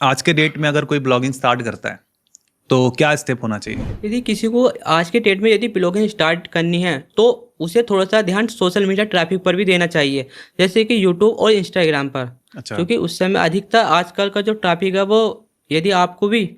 आज के डेट में अगर कोई ब्लॉगिंग स्टार्ट करता है तो क्या स्टेप होना चाहिए? यदि किसी को आज के डेट में यदि ब्लॉगिंग स्टार्ट करनी है तो उसे थोड़ा सा ध्यान सोशल मीडिया ट्रैफिक पर भी देना चाहिए, जैसे कि यूट्यूब और इंस्टाग्राम पर। अच्छा। क्योंकि उस समय अधिकतर आजकल का जो ट्रैफिक है वो, यदि आपको भी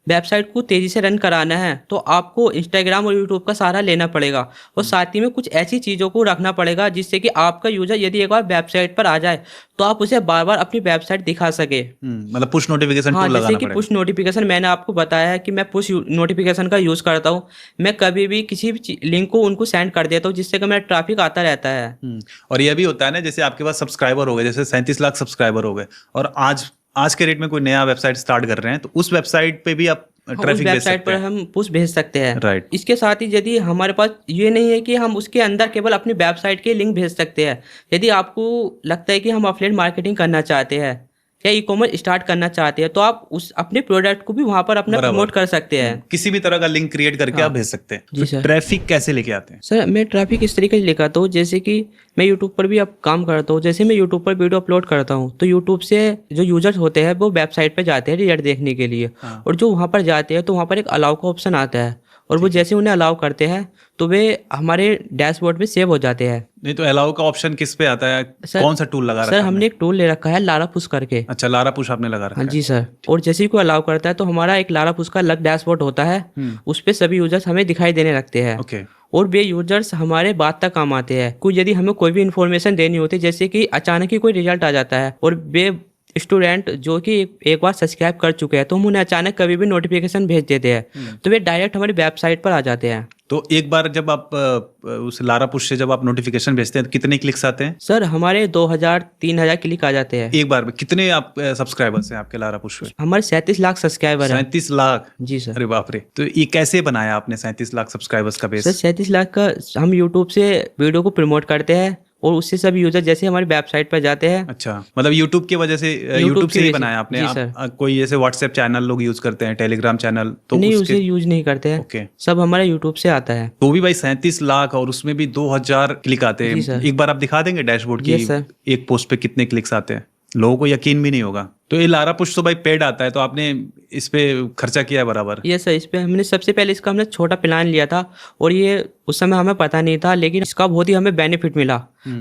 वेबसाइट को तेज़ी से रन कराना है तो आपको इंस्टाग्राम और यूट्यूब का सहारा लेना पड़ेगा, और साथ ही में कुछ ऐसी चीज़ों को रखना पड़ेगा जिससे कि आपका यूज़र यदि एक बार वेबसाइट पर आ जाए तो आप उसे बार बार अपनी वेबसाइट दिखा सके। मतलब पुश नोटिफिकेशन हाँ, टूल जैसे लगाना कि पड़ेगा। पुश नोटिफिकेशन मैंने आपको बताया है कि मैं पुश नोटिफिकेशन का यूज़ करता हूँ। मैं कभी भी किसी भी लिंक को उनको सेंड कर देता हूँ जिससे कि मेरा ट्रैफिक आता रहता है। और ये भी होता है ना, जैसे आपके पास सब्सक्राइबर हो गए, जैसे 37 लाख सब्सक्राइबर हो गए, और आज आज के रेट में कोई नया वेबसाइट स्टार्ट कर रहे हैं तो उस वेबसाइट पे भी आप हाँ, उस ट्रैफिक भेज वेबसाइट सकते पर हैं। हम पुश भेज सकते हैं। राइट। इसके साथ ही यदि हमारे पास ये नहीं है कि हम उसके अंदर केवल अपनी वेबसाइट के लिंक भेज सकते हैं, यदि आपको लगता है कि हम अफिलिएट मार्केटिंग करना चाहते हैं या ई कॉमर्स स्टार्ट करना चाहते हैं तो आप उस अपने प्रोडक्ट को भी वहाँ पर अपना बराबर। प्रमोट कर सकते हैं। किसी भी तरह का लिंक क्रिएट करके हाँ। आप भेज सकते हैं। जी तो सर। ट्रैफिक कैसे लेके आते हैं? सर, मैं ट्रैफिक इस तरीके से लेकर आता हूँ, जैसे कि मैं यूट्यूब पर भी अब काम करता हूँ। जैसे मैं यूट्यूब पर वीडियो अपलोड करता हूँ तो यूट्यूब से जो यूजर्स होते हैं वो वेबसाइट पर जाते हैं रिजल्ट देखने के लिए। हाँ। और जो वहाँ पर जाते हैं तो वहाँ पर एक अलाउ का ऑप्शन आता है, और वो जैसे उन्हें अलाउ करते हैं तो वे हमारे डैशबोर्ड में सेव हो जाते हैं। नहीं तो अलाउ का ऑप्शन किस पे आता है? सर कौन सा टूल लगा सर, रखा है हमने आपने? एक टूल ले रखा है लारा पुश करके। अच्छा, लारा पुश आपने लगा हाँ रखा है। जी सर। और जैसे ही कोई अलाउ करता है तो हमारा एक लारा पुश का अलग डैशबोर्ड होता है, उस पर सभी यूजर्स हमें दिखाई देने लगते हैं। ओके। और वे यूजर्स हमारे बात तक काम आते हैं। कोई यदि हमें कोई भी इन्फॉर्मेशन देनी होती है, जैसे कि अचानक ही कोई रिजल्ट आ जाता है और वे स्टूडेंट जो कि एक बार सब्सक्राइब कर चुके हैं तो हम उन्हें अचानक कभी भी नोटिफिकेशन भेज देते हैं तो वे डायरेक्ट हमारी वेबसाइट पर आ जाते हैं। तो एक बार जब आप उस लारा पुश से जब आप नोटिफिकेशन भेजते हैं तो कितने क्लिक्स आते हैं? सर, हमारे 2000-3000 क्लिक आ जाते हैं। एक बार में कितने आप सब्सक्राइबर्स हैं आपके लारा पुश पे? हमारे 37 लाख सब्सक्राइबर हैं। 37 लाख? जी सर। अरे बाप रे! तो ये कैसे बनाया आपने 37 लाख सब्सक्राइबर्स का सर, बेस? 37 लाख का हम यूट्यूब से वीडियो को प्रमोट करते हैं और उससे सभी यूजर जैसे हमारी वेबसाइट पर जाते हैं। अच्छा, मतलब यूट्यूब की वजह से यूट्यूब की से ही वजह से। बनाया आपने? जी आप सर। कोई जैसे व्हाट्सएप चैनल लोग यूज करते हैं, टेलीग्राम चैनल, तो नहीं, उसके उसे यूज नहीं करते हैं। ओके। सब हमारे यूट्यूब से आता है। तो भी भाई 37 लाख और उसमें भी 2000 क्लिक आते जी हैं। सर। एक बार आप दिखा देंगे डैशबोर्ड की यस सर। एक पोस्ट पे कितने क्लिक्स आते हैं? लोगों को यकीन भी नहीं होगा। तो ये लारा पुश तो भाई पेड आता है, तो आपने इस पे खर्चा किया है बराबर? ये सर, इस पे हमने सबसे पहले इसका हमने छोटा प्लान लिया था और ये उस समय हमें पता नहीं था, लेकिन इसका बहुत ही हमें बेनिफिट मिला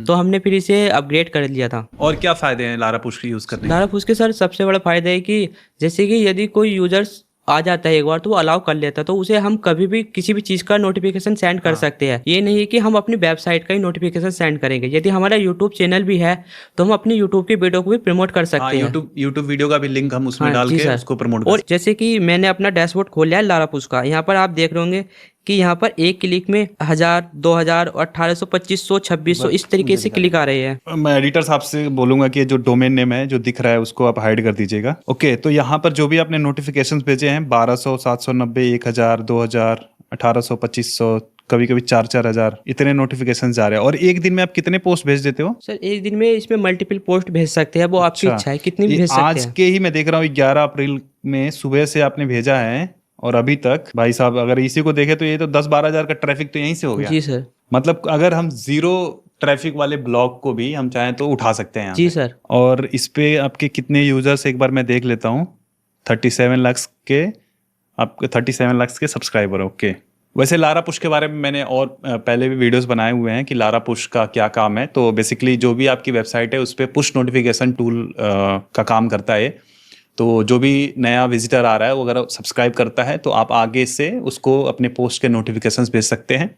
तो हमने फिर इसे अपग्रेड कर लिया था। और क्या फायदे हैं लारा पुश यूज करने के? लारा पुश के सर सबसे बड़ा फायदा है कि जैसे कि यदि कोई यूजर्स आ जाता है एक बार तो वो अलाउ कर लेता है तो उसे हम कभी भी किसी भी चीज़ का नोटिफिकेशन सेंड कर सकते हैं। ये नहीं है कि हम अपनी वेबसाइट का ही नोटिफिकेशन सेंड करेंगे। यदि हमारा यूट्यूब चैनल भी है तो हम अपनी यूट्यूब की वीडियो को भी प्रमोट कर हाँ, सकते हैं। यूट्यूब वीडियो का भी लिंक हम उसमें हाँ डाल जी के सर। उसको प्रमोट कर और जैसे कि मैंने अपना डैशबोर्ड खोल लिया है लारा पुश का, यहाँ पर आप देख रहे होंगे कि यहाँ पर एक क्लिक में 1000, 2000, 1800, 2500, 2600 इस तरीके से क्लिक आ रहे हैं। मैं एडिटर साहब से बोलूंगा कि जो डोमेन नेम है जो दिख रहा है उसको आप हाइड कर दीजिएगा। ओके, तो यहाँ पर जो भी आपने नोटिफिकेशंस भेजे हैं 1200, 790, 1000, 2000, 1800, 2500, कभी कभी 4-4 हज़ार, इतने नोटिफिकेशन जा रहे हैं। और एक दिन में आप कितने पोस्ट भेज देते हो? सर, एक दिन में इसमें मल्टीपल पोस्ट भेज सकते हैं, वो आपकी अच्छा, इच्छा है कितनी भी ये भेज सकते आज हैं। के ही मैं देख रहा हूँ 11 अप्रैल में सुबह से आपने भेजा है और अभी तक भाई साहब अगर इसी को देखें तो ये तो 10-12 हज़ार का ट्रैफिक तो यहीं से हो गया। जी सर। मतलब अगर हम जीरो ट्रैफिक वाले ब्लॉग को भी हम चाहें तो उठा सकते हैं यहाँ जी से। सर। और इस पे आपके कितने यूजर्स एक बार मैं देख लेता हूँ। 37 लाख के आपके 37 लाख के सब्सक्राइबर। ओके, वैसे लारा पुश के बारे में मैंने और पहले भी वीडियोस बनाए हुए हैं कि लारा पुश का क्या काम है। तो बेसिकली जो भी आपकी वेबसाइट है उस पर पुश नोटिफिकेशन टूल का काम करता है। तो जो भी नया विजिटर आ रहा है वो अगर सब्सक्राइब करता है तो आप आगे से उसको अपने पोस्ट के नोटिफिकेशंस भेज सकते हैं।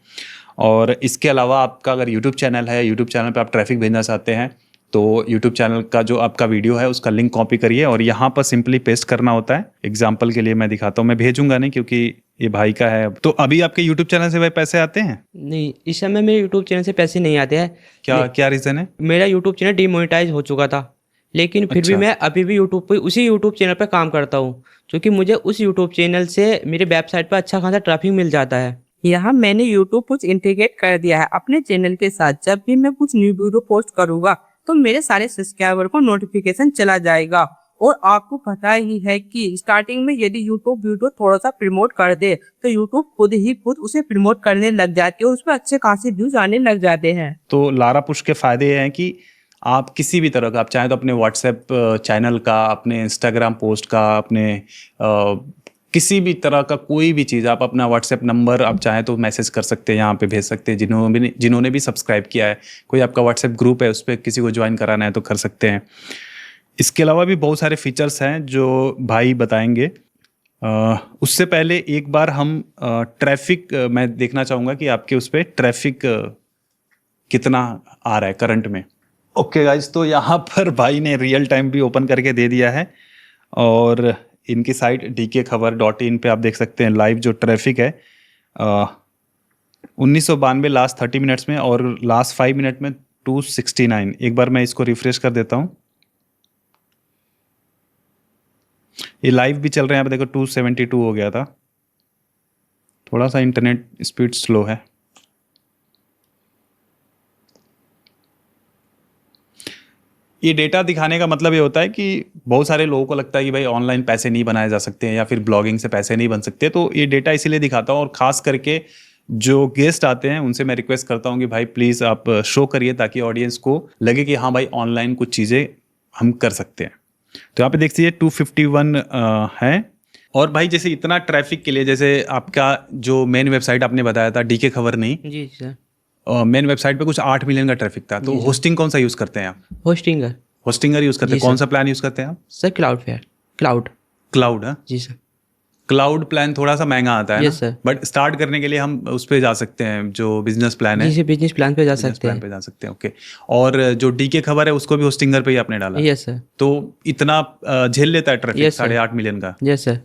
और इसके अलावा आपका अगर यूट्यूब चैनल है, यूट्यूब चैनल पे आप ट्रैफिक भेजना चाहते हैं तो यूट्यूब चैनल का जो आपका वीडियो है उसका लिंक कॉपी करिए और यहाँ पर सिंपली पेस्ट करना होता है। एग्जाम्पल के लिए मैं दिखाता हूँ, मैं भेजूंगा नहीं क्योंकि ये भाई का है। तो अभी आपके यूट्यूब चैनल से भाई पैसे आते हैं? नहीं, इस समय मेरे यूट्यूब चैनल से पैसे नहीं आते हैं। क्या रीज़न है? मेरा यूट्यूब चैनल डिमोनेटाइज हो चुका था, लेकिन फिर भी अच्छा। मैं अभी भी यूट्यूब पे उसी यूट्यूब चैनल पर काम करता हूँ, क्योंकि मुझे उस यूट्यूब चैनल से मेरे वेबसाइट पर अच्छा खासा ट्रैफिक मिल जाता है। यहाँ मैंने यूट्यूब कुछ इंटीग्रेट कर दिया है अपने चैनल के साथ। जब भी मैं कुछ न्यू वीडियो पोस्ट करूंगा तो मेरे सारे सब्सक्राइबर को नोटिफिकेशन चला जाएगा। और आपको पता ही है कि स्टार्टिंग में यदि यूट्यूब वीडियो थोड़ा सा प्रमोट कर दे तो यूट्यूब खुद उसे प्रमोट करने लग जाती है और उस पर अच्छे खासे व्यूज आने लग जाते हैं। तो लारा पुश के फायदे ये हैं कि आप किसी भी तरह का, आप चाहें तो अपने व्हाट्सएप चैनल का, अपने इंस्टाग्राम पोस्ट का, अपने किसी भी तरह का कोई भी चीज़, आप अपना व्हाट्सएप नंबर आप चाहें तो मैसेज कर सकते हैं, यहाँ पे भेज सकते हैं। जिन्होंने भी सब्सक्राइब किया है, कोई आपका व्हाट्सएप ग्रुप है उस पर किसी को ज्वाइन कराना है तो कर सकते हैं। इसके अलावा भी बहुत सारे फीचर्स हैं जो भाई बताएंगे। उससे पहले एक बार हम ट्रैफिक मैं देखना चाहूँगा कि आपके उस पर ट्रैफिक कितना आ रहा है करंट में। ओके गाइज, तो यहाँ पर भाई ने रियल टाइम भी ओपन करके दे दिया है और इनकी साइट dkkhabar.in पे आप देख सकते हैं लाइव जो ट्रैफिक है 1992 लास्ट 30 मिनट्स में और लास्ट 5 मिनट में 269। एक बार मैं इसको रिफ्रेश कर देता हूँ, ये लाइव भी चल रहे हैं। यहाँ पे देखो 272 हो गया था, थोड़ा सा इंटरनेट स्पीड स्लो है। ये डेटा दिखाने का मतलब ये होता है कि बहुत सारे लोगों को लगता है कि भाई ऑनलाइन पैसे नहीं बनाए जा सकते हैं या फिर ब्लॉगिंग से पैसे नहीं बन सकते, तो ये डेटा इसीलिए दिखाता हूँ। और ख़ास करके जो गेस्ट आते हैं उनसे मैं रिक्वेस्ट करता हूँ कि भाई प्लीज़ आप शो करिए ताकि ऑडियंस को लगे कि हाँ भाई ऑनलाइन कुछ चीज़ें हम कर सकते हैं। तो यहाँ पे देख लीजिए 251 है। और भाई जैसे इतना ट्रैफिक के लिए, जैसे आपका जो मेन वेबसाइट आपने बताया था DK खबर नहीं, जी सर, मेन वेबसाइट पे कुछ 8 मिलियन का ट्रैफिक था, तो होस्टिंग कौन सा यूज़ करते हैं आप? होस्टिंगर यूज़ करते हैं। कौन सा प्लान यूज़ करते हैं आप? Sir cloud. हाँ जी सर। क्लाउड प्लान थोड़ा सा महंगा आता है Yes, ना, sir. बट स्टार्ट करने के लिए हम उस पे जा सकते हैं जो बिजनेस प्लान है। जी सर, बिजनेस प्लान पे जा बिजनेस सकते प्लान हैं। पे जा सकते हैं, ओके। और जो DK खबर है उसको भी होस्टिंगर पे ही आपने डाला, यस सर। तो इतना झेल लेता है ट्रैफिक Yes, sir. 8.5 मिलियन का? Yes sir.